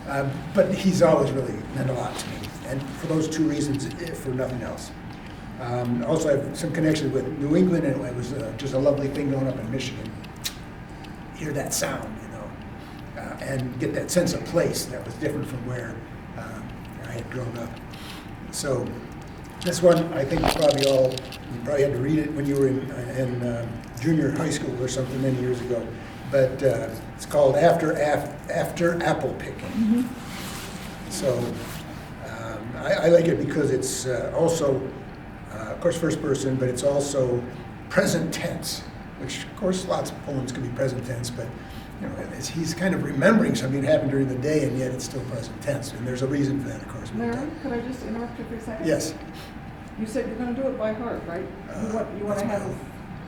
But he's always really meant a lot to me, and for those two reasons, if for nothing else. Also, I have some connection with New England, and it was just a lovely thing growing up in Michigan. Hear that sound, and get that sense of place that was different from where I had grown up. So this one, I think you probably had to read it when you were in junior high school or something many years ago. But it's called After Apple Picking. Mm-hmm. So I like it because it's also, of course, first person, but it's also present tense, which, of course, lots of poems can be present tense, but he's kind of remembering something that happened during the day, and yet it's still present tense, and there's a reason for that, of course. Larry, could I just interrupt you for a second? Yes. You said you're going to do it by heart, right? You want to have it,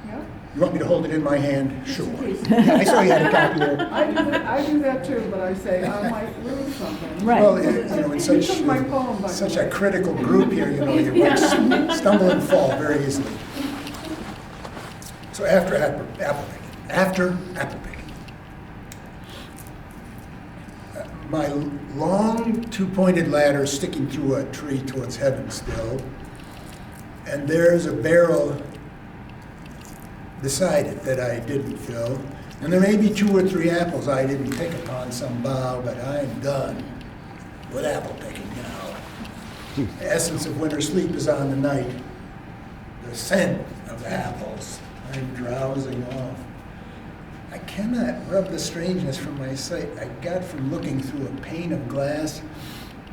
yeah? You want me to hold it in my hand? Sure. Yeah, I saw you had a copy there. I do that too, but I say I might lose something. Right. Well, in such a critical group here, you might stumble and fall very easily. So after apple picking. My long two-pointed ladder sticking through a tree towards heaven still, and there's a barrel beside it that I didn't fill, and there may be 2 or 3 apples I didn't pick upon some bough, but I'm done with apple picking now. The essence of winter sleep is on the night, the scent of apples I'm drowsing off. I cannot rub the strangeness from my sight I got from looking through a pane of glass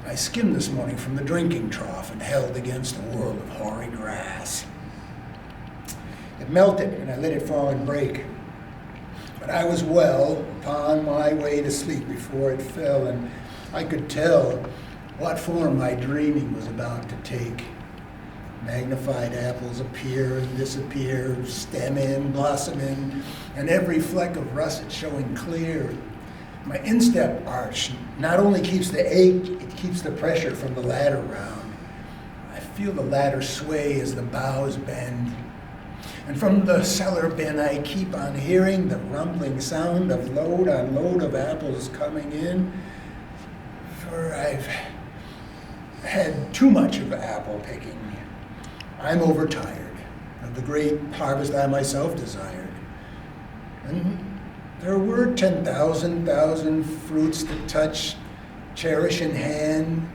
I skimmed this morning from the drinking trough and held against a world of hoary grass. It melted and I let it fall and break. But I was well upon my way to sleep before it fell, and I could tell what form my dreaming was about to take. Magnified apples appear and disappear, stem in, blossom in, and every fleck of russet showing clear. My instep arch not only keeps the ache, it keeps the pressure from the ladder round. I feel the ladder sway as the boughs bend. And from the cellar bin I keep on hearing the rumbling sound of load on load of apples coming in. For I've had too much of apple picking. I'm overtired of the great harvest I myself desired. And there were 10,000 fruits to touch, cherish in hand,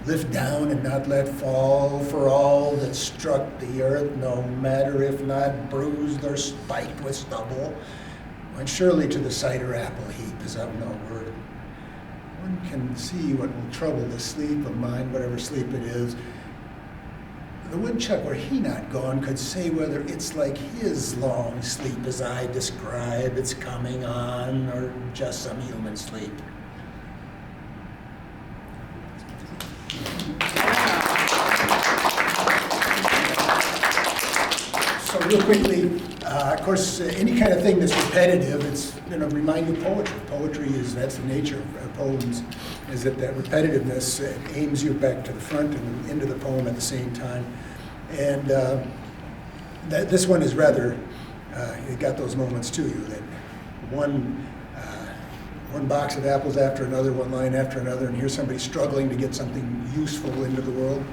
lift down and not let fall, for all that struck the earth, no matter if not bruised or spiked with stubble, went surely to the cider apple heap is of no word. One can see what will trouble the sleep of mine, whatever sleep it is. The woodchuck, were he not gone, could say whether it's like his long sleep as I describe its coming on, or just some human sleep. So real quickly, of course, any kind of thing that's repetitive, it's going to remind you of poetry. Poetry that's the nature of poems, is that repetitiveness aims you back to the front and into the poem at the same time. And this one is rather, it got those moments to you, that one box of apples after another, one line after another, and here's somebody struggling to get something useful into the world.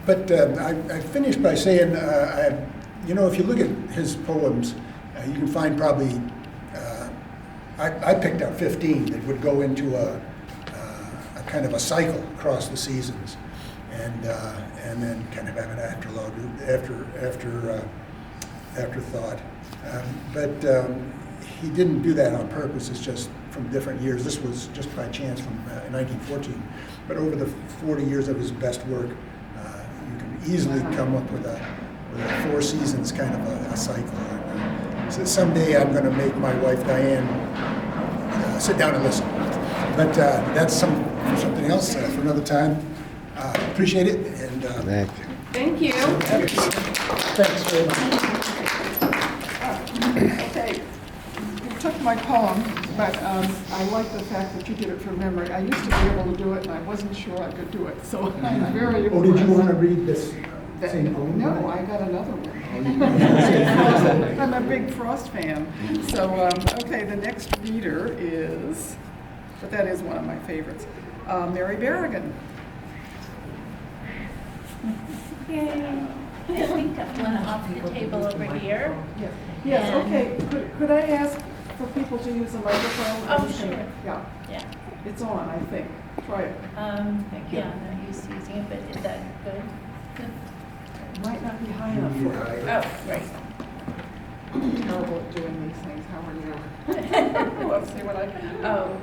But I finished by saying, if you look at his poems, you can find probably, I picked out 15 that would go into a kind of a cycle across the seasons, and then kind of have an afterthought. But he didn't do that on purpose. It's just from different years. This was just by chance from 1914. But over the 40 years of his best work, you can easily come up with a 4 seasons kind of a cycle. So someday I'm going to make my wife Diane sit down and listen. But that's something else for another time. Appreciate it. And thank you. Thanks very much. Okay. You took my poem, but I like the fact that you did it from memory. I used to be able to do it, and I wasn't sure I could do it, so I'm very impressed. Oh, did you want to read this same poem? No, I got another one. I'm a big Frost fan. So, okay, the next reader is but that is one of my favorites. Mary Berrigan. Yay. I think I've one off the table over here. Yes, yes, And- okay. Could I ask for people to use a microphone? Oh, sure. Yeah, Yeah. it's on, I think. Try it. Yeah, I'm not used to using it, but is that good? Good. It might not be high enough for you. Oh, right. I'm terrible at doing these things. How are you? Let's see what I can do. Oh,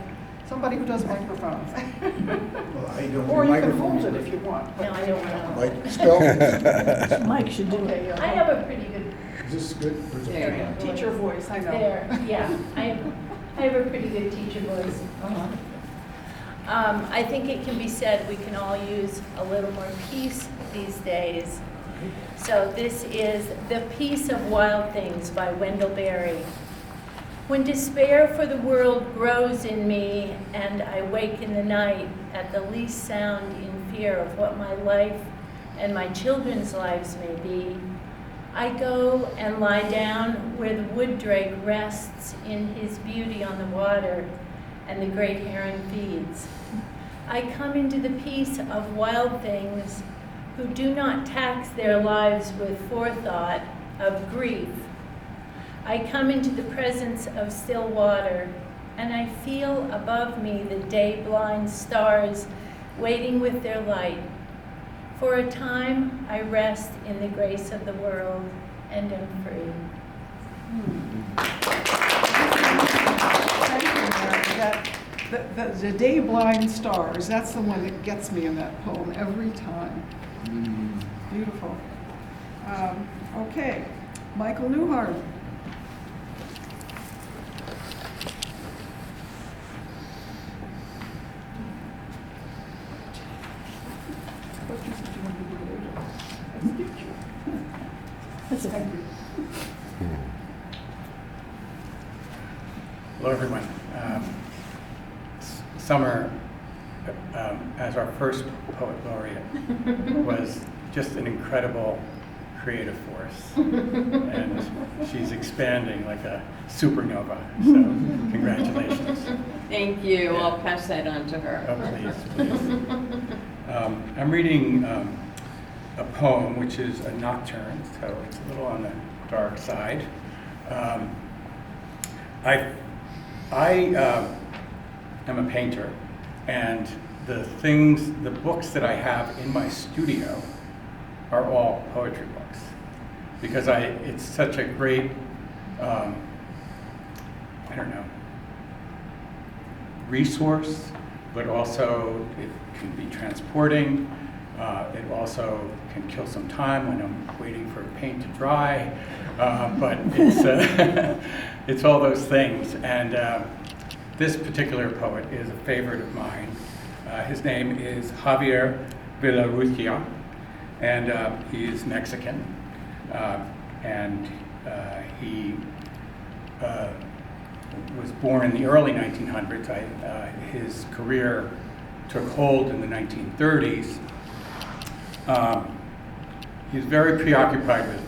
Somebody who does microphones. Well, I don't Or do you can hold microphones. it if you want. no, I don't want Like, still, Mike should do it. to. I have a pretty good, is this good? There you go. Teacher voice, I know. there, yeah, I have a pretty good teacher voice. I think it can be said we can all use a little more peace these days. So this is The Peace of Wild Things by Wendell Berry. When despair for the world grows in me, and I wake in the night at the least sound in fear of what my life and my children's lives may be, I go and lie down where the wood drake rests in his beauty on the water, and the great heron feeds. I come into the peace of wild things who do not tax their lives with forethought of grief. I come into the presence of still water, and I feel above me the day-blind stars waiting with their light. For a time, I rest in the grace of the world and am free. Thank you, Mary. The day blind stars, that's the one that gets me in that poem every time. Beautiful. Okay, Michael Newhart. What you said you wanted to do later. I skipped you. Thank you. Hello, everyone. Summer, as our first poet laureate, was just an incredible creative force. And she's expanding like a supernova. So, congratulations. Thank you. I'll pass that on to her. Oh, please. I'm reading a poem, which is a nocturne, so it's a little on the dark side. I am a painter, and the books that I have in my studio are all poetry books, because it's such a great, resource, but also it can be transporting. It also can kill some time when I'm waiting for paint to dry, but it's all those things. And this particular poet is a favorite of mine. His name is Javier Villarrutia, and he is Mexican. And he was born in the early 1900s. His career took hold in the 1930s. He's very preoccupied with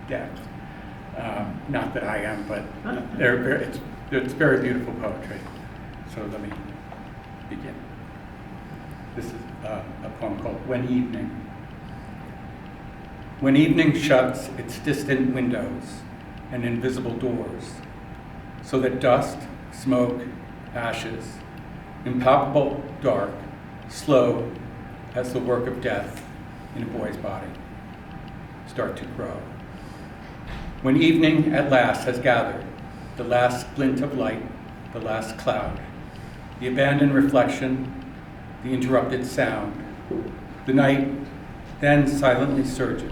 death. Not that I am, but it's very beautiful poetry. So let me begin. This is a poem called When Evening. When evening shuts its distant windows and invisible doors, so that dust, smoke, ashes, impalpable, dark, slow as the work of death in a boy's body, start to grow. When evening at last has gathered, the last glint of light, the last cloud, the abandoned reflection, the interrupted sound, the night then silently surges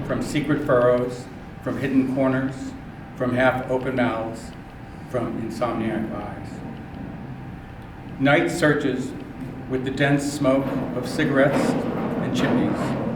from secret furrows, from hidden corners, from half-open mouths, from insomniac eyes. Night surges with the dense smoke of cigarettes and chimneys,